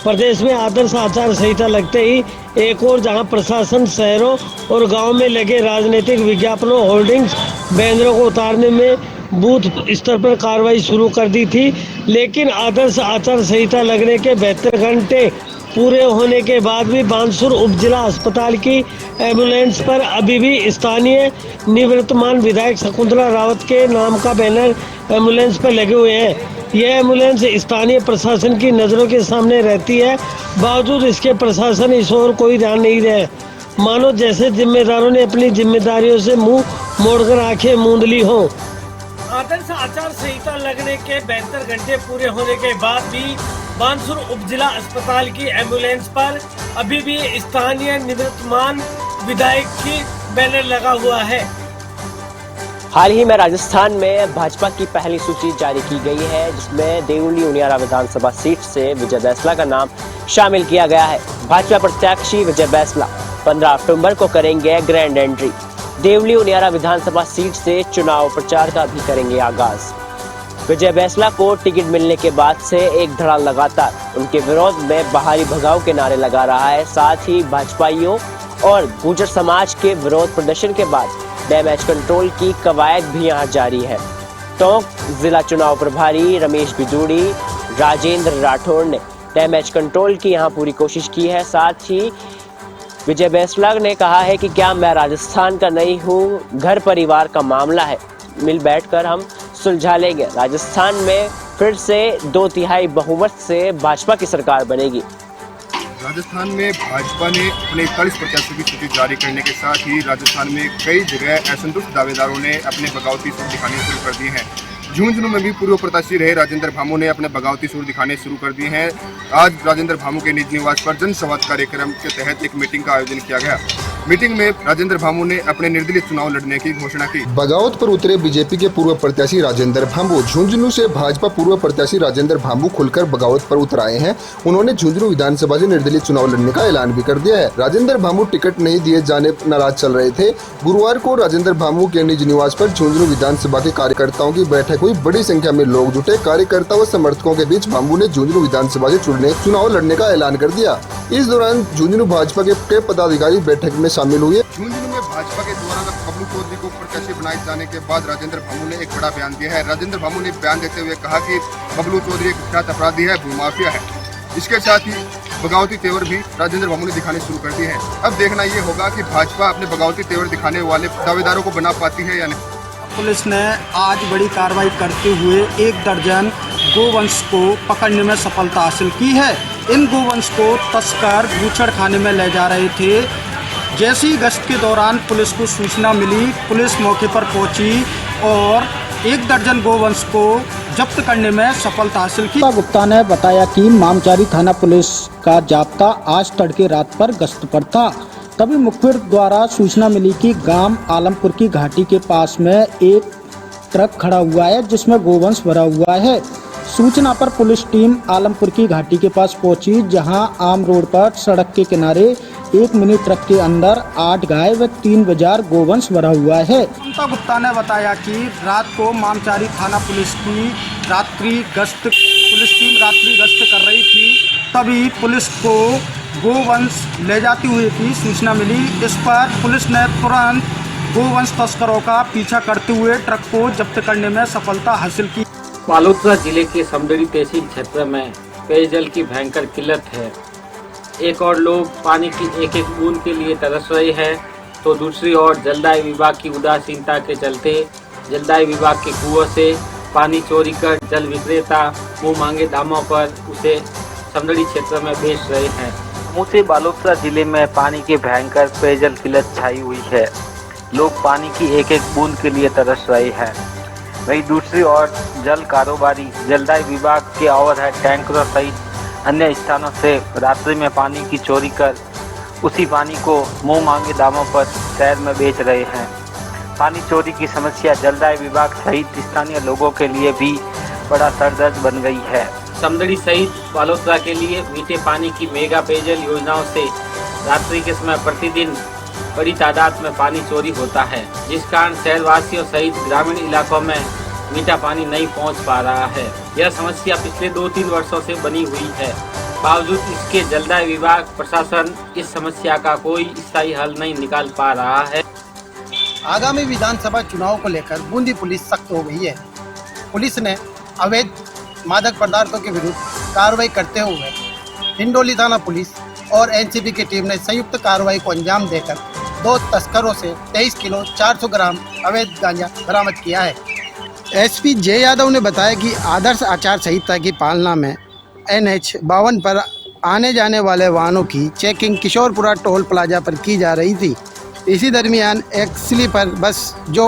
प्रदेश में आदर्श आचार संहिता लगते ही एक और जहां प्रशासन शहरों और गांव में लगे राजनीतिक विज्ञापनों, होर्डिंग्स, बैनरों को उतारने में बूथ स्तर पर कार्रवाई शुरू कर दी थी, लेकिन आदर्श आचार संहिता लगने के 72 घंटे पूरे होने के बाद भी बानसूर उप जिला अस्पताल की एम्बुलेंस पर अभी भी स्थानीय निवर्तमान विधायक शकुंतला रावत के नाम का बैनर एम्बुलेंस पर लगे हुए हैं। यह एम्बुलेंस स्थानीय प्रशासन की नज़रों के सामने रहती है, बावजूद इसके प्रशासन इस ओर कोई ध्यान नहीं दे। मानो जैसे जिम्मेदारों ने अपनी जिम्मेदारियों से मुंह मोड़कर आंखें मूंद ली हों। आदर्श आचार संहिता लगने के 72 घंटे पूरे होने के बाद भी बानसूर उप जिला अस्पताल की एम्बुलेंस पर अभी भी स्थानीय निवर्तमान विधायक की बैनर लगा हुआ है। हाल ही में राजस्थान में भाजपा की पहली सूची जारी की गई है, जिसमें देवली उनियारा विधानसभा सीट से विजय बैसला का नाम शामिल किया गया है। भाजपा प्रत्याशी विजय बैसला 15 अक्टूबर को करेंगे ग्रैंड एंट्री। देवली उनियारा विधानसभा सीट से चुनाव प्रचार का भी करेंगे आगाज। विजय बैसला को टिकट मिलने के बाद से एक धड़ा लगातार उनके विरोध में बाहरी भगाव के नारे लगा रहा है। साथ ही भाजपाइयों और गुर्जर समाज के विरोध प्रदर्शन के बाद डैमेज कंट्रोल की कवायद भी यहां जारी है। टोंक जिला चुनाव प्रभारी रमेश बिजूड़ी राजेंद्र राठौड़ ने डैमेज कंट्रोल की यहां पूरी कोशिश की है। साथ ही विजय बैसला ने कहा है कि क्या मैं राजस्थान का नहीं हूं, घर परिवार का मामला है, मिल बैठकर हम सुलझा लेंगे। राजस्थान में फिर से 2/3 बहुमत से भाजपा की सरकार बनेगी। राजस्थान में भाजपा ने अपने 41 प्रत्याशियों की सूची जारी करने के साथ ही राजस्थान में कई जगह असंतुष्ट दावेदारों ने अपने बगावती सुर दिखाने शुरू कर दिए हैं। झुंझुनू में भी पूर्व प्रत्याशी रहे राजेंद्र भामू ने अपने बगावती सुर दिखाने शुरू कर दिए हैं। आज राजेंद्र भामू के निज निवास पर जनसंवाद कार्यक्रम के तहत एक मीटिंग का आयोजन किया गया। मीटिंग में राजेंद्र भामू ने अपने निर्दलीय चुनाव लड़ने की घोषणा की। बगावत पर उतरे बीजेपी के पूर्व प्रत्याशी राजेंद्र भामू। झुंझुनू से भाजपा पूर्व प्रत्याशी राजेंद्र भामू खुलकर बगावत पर उतर आए हैं। उन्होंने झुंझुनू विधानसभा से निर्दलीय चुनाव लड़ने का ऐलान भी कर दिया है। राजेंद्र भामू टिकट नहीं दिए जाने नाराज चल रहे थे। गुरुवार को राजेंद्र भामू के निज निवास पर झुंझुनू विधानसभा के कार्यकर्ताओं की बैठक हुई। बड़ी संख्या में लोग जुटे। कार्यकर्ता व समर्थकों के बीच भामू ने झुंझुनू विधानसभा से चुनाव लड़ने का ऐलान कर दिया। इस दौरान झुंझुनू भाजपा के पदाधिकारी बैठक में शामिल हुए। झुंझुनू में भाजपा के द्वारा बबलू चौधरी को प्रत्याशी बनाए जाने के बाद राजेंद्र भामू ने एक बड़ा बयान दिया है। राजेंद्र भामू ने बयान देते हुए कहा कि बबलू चौधरी एक कुख्यात अपराधी है, भूमाफिया है। इसके साथ ही बगावती तेवर भी राजेंद्र भामू ने दिखाने शुरू कर दिए हैं। अब देखना ये होगा कि भाजपा अपने बगावती तेवर दिखाने वाले दावेदारों को बना पाती है या नहीं। पुलिस ने आज बड़ी कार्रवाई करते हुए 1 दर्जन गोवंश को पकड़ने में सफलता हासिल की है। इन गोवंश को तस्कर बूचड़खाने में ले जा रहे थे। जैसी गश्त के दौरान पुलिस को सूचना मिली, पुलिस मौके पर पहुंची और 1 दर्जन गोवंश को जब्त करने में सफलता हासिल की। गुप्ता ने बताया कि मामचारी थाना पुलिस का जाब्ता आज तड़के रात पर गश्त पर था। तभी मुखबिर द्वारा सूचना मिली कि गांव आलमपुर की घाटी के पास में एक ट्रक खड़ा हुआ है जिसमें गोवंश भरा हुआ है। सूचना पर पुलिस टीम आलमपुर की घाटी के पास पहुंची, जहां आम रोड पर सड़क के किनारे 1 मिनी ट्रक के अंदर 8 गाय व 3 बाजार गोवंश भरा हुआ है। गुप्ता ने बताया कि रात को मामचारी थाना पुलिस टीम रात्रि गश्त कर रही थी। तभी पुलिस को गोवंश ले जाती हुई की सूचना मिली। इस पर पुलिस ने तुरंत गोवंश तस्करों का पीछा करते हुए ट्रक को जब्त करने में सफलता हासिल की। बालोतरा जिले के समदड़ी तहसील क्षेत्र में पेयजल की भयंकर किल्लत है। एक और लोग पानी की एक बूंद के लिए तरस रहे हैं, तो दूसरी ओर जलदाय विभाग की उदासीनता के चलते जलदाय विभाग के कुओं से पानी चोरी कर जल विक्रेता मुँह मांगे दामों पर उसे समदड़ी क्षेत्र में बेच रहे हैं। मुझसे बालोतरा जिले में पानी की भयंकर पेयजल किल्लत छाई हुई है। लोग पानी की एक बूंद के लिए तरस रहे हैं। वहीं दूसरी ओर जल कारोबारी जलदाय विभाग के ओवरहेड टैंकरों सहित अन्य स्थानों से रात्रि में पानी की चोरी कर उसी पानी को मुंह मांगे दामों पर शहर में बेच रहे हैं। पानी चोरी की समस्या जलदाय विभाग सहित स्थानीय लोगों के लिए भी बड़ा सरदर्द बन गई है। समदड़ी सहित बालोतरा के लिए मीठे पानी की मेगा पेयजल योजनाओं से रात्रि के समय प्रतिदिन बड़ी तादाद में पानी चोरी होता है, जिस कारण शहरवासियों सहित ग्रामीण इलाकों में मीठा पानी नहीं पहुंच पा रहा है। यह समस्या पिछले 2-3 वर्षों से बनी हुई है। बावजूद इसके जलदाय विभाग प्रशासन इस समस्या का कोई स्थायी हल नहीं निकाल पा रहा है। आगामी विधानसभा चुनाव को लेकर बूंदी पुलिस सख्त हो गई है। पुलिस ने अवैध मादक पदार्थों के विरुद्ध कार्रवाई करते हुए हिंडोली थाना पुलिस और एनसीबी की टीम ने संयुक्त कार्रवाई को अंजाम देकर 2 तस्करों से 23 किलो 400 ग्राम अवैध गांजा बरामद किया है। एसपी जय यादव ने बताया कि आदर्श आचार संहिता की पालना में NH 52 पर आने जाने वाले वाहनों की चेकिंग किशोरपुरा टोल प्लाजा पर की जा रही थी। इसी दरमियान एक स्लीपर बस जो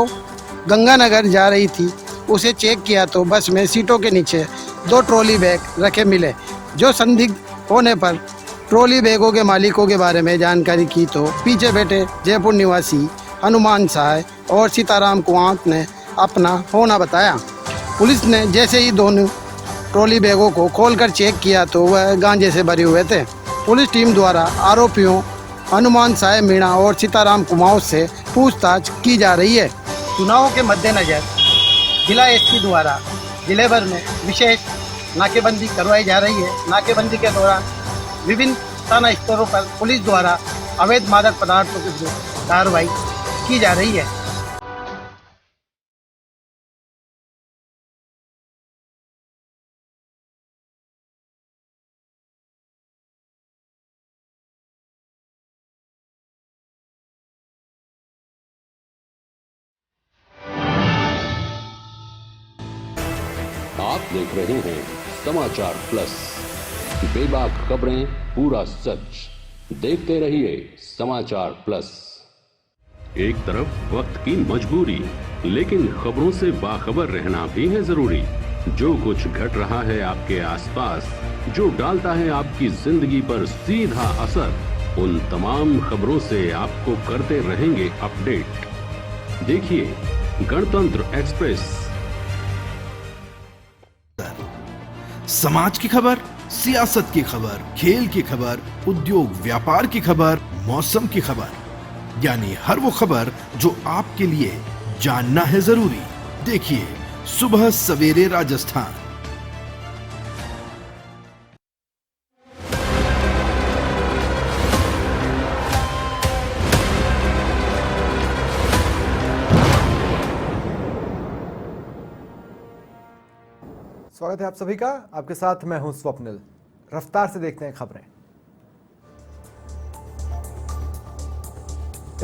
गंगानगर जा रही थी उसे चेक किया तो बस में सीटों के नीचे 2 ट्रॉली बैग रखे मिले। जो संदिग्ध होने पर ट्रॉली बैगों के मालिकों के बारे में जानकारी की तो पीछे बैठे जयपुर निवासी हनुमान साय और सीताराम कुआंत ने अपना होना बताया। पुलिस ने जैसे ही दोनों ट्रॉली बैगों को खोलकर चेक किया तो वह गांजे से भरे हुए थे। पुलिस टीम द्वारा आरोपियों हनुमान साय मीणा और सीताराम कुमाऊं से पूछताछ की जा रही है। चुनावों के मद्देनजर जिला एसपी द्वारा जिले भर में विशेष नाकेबंदी करवाई जा रही है। नाकेबंदी के दौरान विभिन्न थाना स्तरों पर पुलिस द्वारा अवैध मादक पदार्थों की कार्रवाई की जा रही है। आप देख रहे हैं समाचार प्लस, बेबाक खबरें पूरा सच। देखते रहिए समाचार प्लस। एक तरफ वक्त की मजबूरी, लेकिन खबरों से बाखबर रहना भी है जरूरी। जो कुछ घट रहा है आपके आसपास, जो डालता है आपकी जिंदगी पर सीधा असर, उन तमाम खबरों से आपको करते रहेंगे अपडेट। देखिए गणतंत्र एक्सप्रेस। समाज की खबर, सियासत की खबर, खेल की खबर, उद्योग व्यापार की खबर, मौसम की खबर, यानी हर वो खबर जो आपके लिए जानना है जरूरी। देखिए सुबह सवेरे राजस्थान। स्वागत है आप सभी का। आपके साथ मैं हूं स्वप्निल। रफ्तार से देखते हैं खबरें।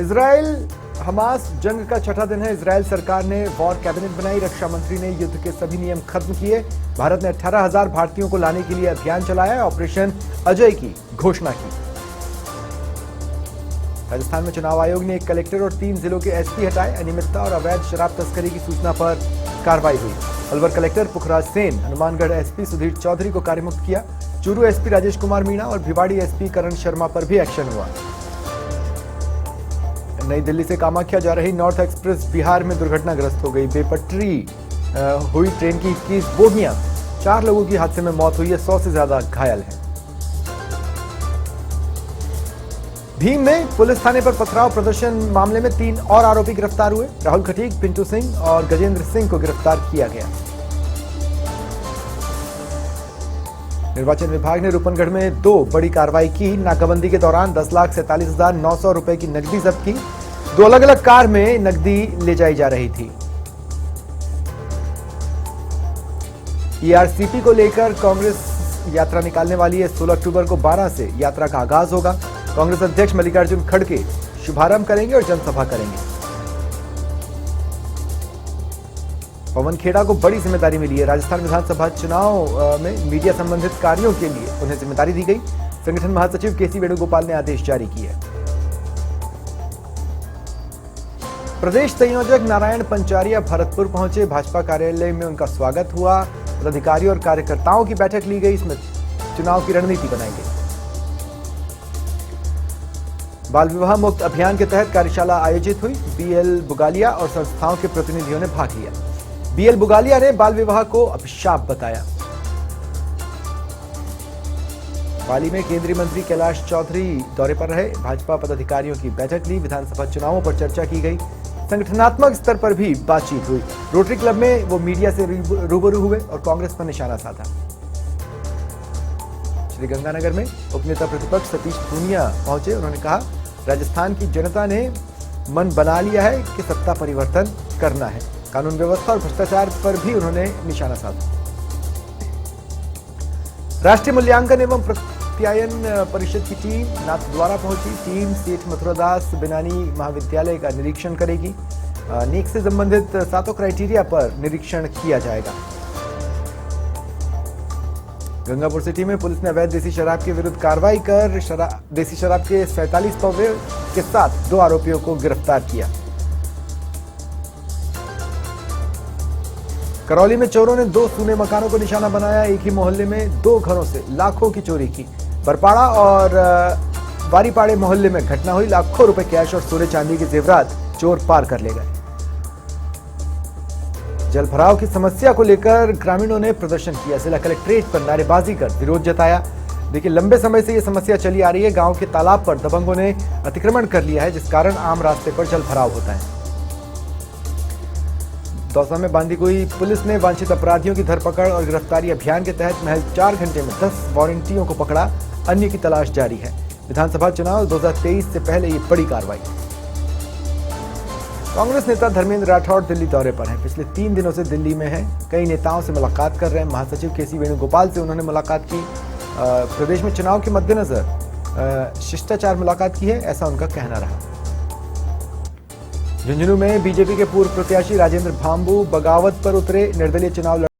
इजराइल हमास जंग का छठा दिन है। इजराइल सरकार ने वॉर कैबिनेट बनाई। रक्षा मंत्री ने युद्ध के सभी नियम खत्म किए। भारत ने 18,000 भारतीयों को लाने के लिए अभियान चलाया। ऑपरेशन अजय की घोषणा की। राजस्थान में चुनाव आयोग ने एक कलेक्टर और 3 जिलों के एसपी हटाए। अनियमितता और अवैध शराब तस्करी की सूचना पर कार्रवाई हुई। अलवर कलेक्टर पुखराज सेन, हनुमानगढ़ एसपी सुधीर चौधरी को कार्यमुक्त किया। चूरू एसपी राजेश कुमार मीणा और भिवाड़ी एसपी करण शर्मा पर भी एक्शन हुआ। नई दिल्ली से कामाख्या जा रही नॉर्थ एक्सप्रेस बिहार में दुर्घटनाग्रस्त हो गई। बेपटरी हुई ट्रेन की 21 बोगियां, 4 लोगों की हादसे में मौत हुई है। 100 से ज्यादा घायल हैं। भीम में पुलिस थाने पर पथराव प्रदर्शन मामले में 3 और आरोपी गिरफ्तार हुए। राहुल खटीक, पिंटू सिंह और गजेंद्र सिंह को गिरफ्तार किया गया। निर्वाचन विभाग ने रूपनगढ़ में 2 बड़ी कार्रवाई की। नाकाबंदी के दौरान 10,47,900 रुपए की नकदी जब्त की। 2 अलग अलग कार में नकदी ले जाई जा रही थी। ईआरसीपी को लेकर कांग्रेस यात्रा निकालने वाली है। 16 अक्टूबर को 12 से यात्रा का आगाज होगा। कांग्रेस अध्यक्ष मल्लिकार्जुन खड़गे शुभारंभ करेंगे और जनसभा करेंगे। पवन खेड़ा को बड़ी जिम्मेदारी मिली है। राजस्थान विधानसभा चुनाव में मीडिया संबंधित कार्यों के लिए उन्हें जिम्मेदारी दी गई। संगठन महासचिव केसी वेणुगोपाल ने आदेश जारी किए। प्रदेश संयोजक नारायण पंचारिया भरतपुर पहुंचे। भाजपा कार्यालय में उनका स्वागत हुआ। पदाधिकारियों और कार्यकर्ताओं की बैठक ली गई। इसमें चुनाव की रणनीति बनाई गई। बाल विवाह मुक्त अभियान के तहत कार्यशाला आयोजित हुई। बीएल बुगालिया और संस्थाओं के प्रतिनिधियों ने भाग लिया। बीएल बुगालिया ने बाल विवाह को अभिशाप बताया। पाली में केंद्रीय मंत्री कैलाश चौधरी दौरे पर रहे। भाजपा पदाधिकारियों की बैठक ली। विधानसभा चुनावों पर चर्चा की गई। संगठनात्मक स्तर पर भी बातचीत हुई। रोटरी क्लब में वो मीडिया से रूबरू हुए और कांग्रेस पर निशाना साधा। श्रीगंगानगर में उपनेता प्रतिपक्ष सतीश पूनिया पहुंचे। उन्होंने कहा, राजस्थान की जनता ने मन बना लिया है कि सत्ता परिवर्तन करना है। कानून व्यवस्था और भ्रष्टाचार पर भी उन्होंने निशाना साधा। राष्ट्रीय मूल्यांकन एवं प्रत्यायन परिषद की टीम नाथद्वारा पहुंची। टीम सेठ मथुरादास बिनानी महाविद्यालय का निरीक्षण करेगी। नीट से संबंधित 7 क्राइटेरिया पर निरीक्षण किया जाएगा। गंगापुर सिटी में पुलिस ने अवैध देसी शराब के विरुद्ध कार्रवाई कर देसी शराब के 47 पौवे के साथ 2 आरोपियों को गिरफ्तार किया। करौली में चोरों ने 2 सूने मकानों को निशाना बनाया। एक ही मोहल्ले में 2 घरों से लाखों की चोरी की। बरपाड़ा और वारीपाड़े मोहल्ले में घटना हुई। लाखों रुपए कैश और सोने चांदी के जेवरात चोर पार कर ले गए। जल भराव की समस्या को लेकर ग्रामीणों ने प्रदर्शन किया। जिला कलेक्ट्रेट पर नारेबाजी कर विरोध जताया। देखिए, लंबे समय से यह समस्या चली आ रही है। गांव के तालाब पर दबंगों ने अतिक्रमण कर लिया है, जिस कारण आम रास्ते पर जल भराव होता है। दौसा में बांदीकुई पुलिस ने वांछित अपराधियों की धरपकड़ और गिरफ्तारी अभियान के तहत महज 4 घंटे में 10 वारंटियों को पकड़ा। अन्य की तलाश जारी है। विधानसभा चुनाव 2023 से पहले ये बड़ी कार्रवाई। कांग्रेस नेता धर्मेंद्र राठौड़ दिल्ली दौरे पर हैं। पिछले 3 दिनों से दिल्ली में हैं। कई नेताओं से मुलाकात कर रहे हैं। महासचिव केसी वेणुगोपाल से उन्होंने मुलाकात की। प्रदेश में चुनाव के मद्देनजर शिष्टाचार मुलाकात की है, ऐसा उनका कहना रहा। झुंझुनू में बीजेपी के पूर्व प्रत्याशी राजेंद्र भांबू बगावत पर उतरे। निर्दलीय चुनाव